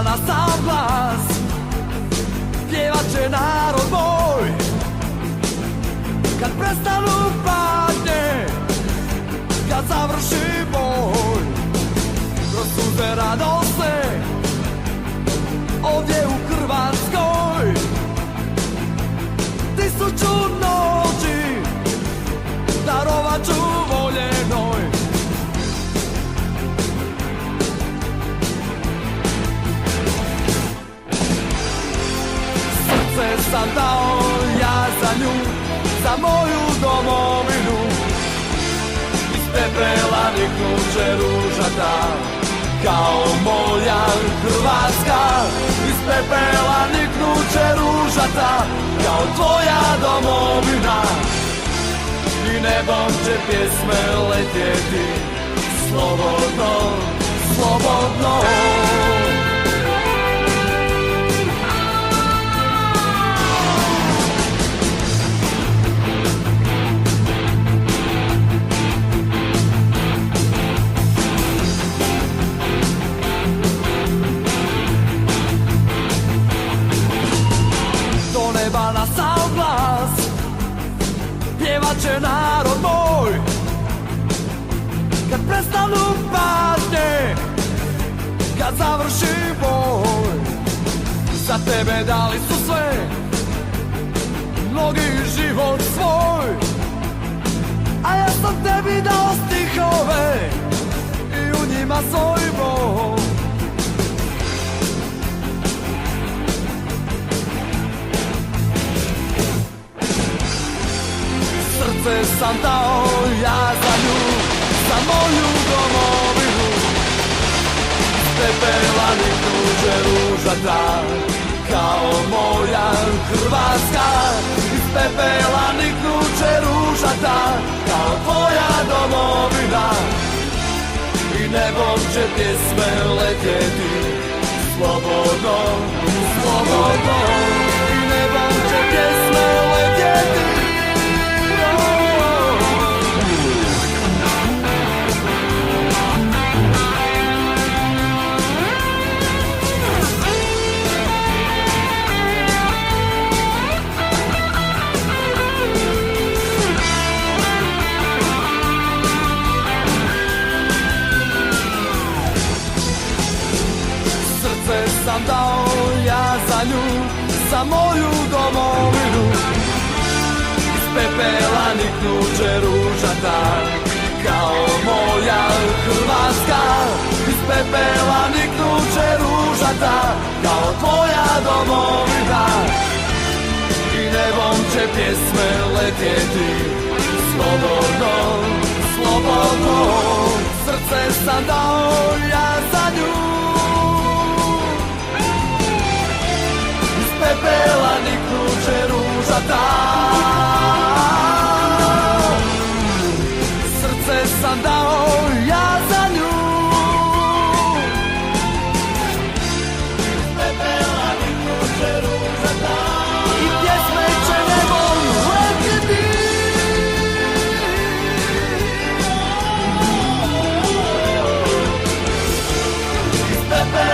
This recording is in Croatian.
na sam glas pjevat će narod moj. Kad prestanu patnje, kad završi boj, kroz suze radosne ovdje u Hrvatskoj. 1000 noći darovat ću voljenoj. Srce sam dao ja za nju, za moju domovinu. Iz pepela niknuće ružata, kao moja Hrvatska. Iz pepela niknuće ružata, kao tvoja domovina. I nebom će pjesme letjeti slobodno, slobodno. Do neba na sav glas pjevat će narod moj. Kad prestanu patnje, kad završi boj, za tebe dali su sve, mnogi život svoj. A ja sam tebi dao stihove i u njima svoj bol. Srce sam dao ja za nju, za moju domovinu. Iz pepela niknuće ružata, kao moja Hrvatska. Iz pepela niknuće ružata, kao tvoja domovina. I nebom će pjesme letjeti slobodno, slobodno. I nebom će pjesme letjeti. Sam dao ja za nju, za moju domovinu. Iz pepela niknuće ružata, kao moja Hrvatska. Iz pepela niknuće ružata, kao tvoja domovina. I nebom će pjesme letjeti slobodno, slobodno. Srce sam dao ja za nju. Pepela niknuće ružata, srce sam dao ja za nju. Pepela niknuće ružata, i pjesme će nebom letjeti. Iz pepela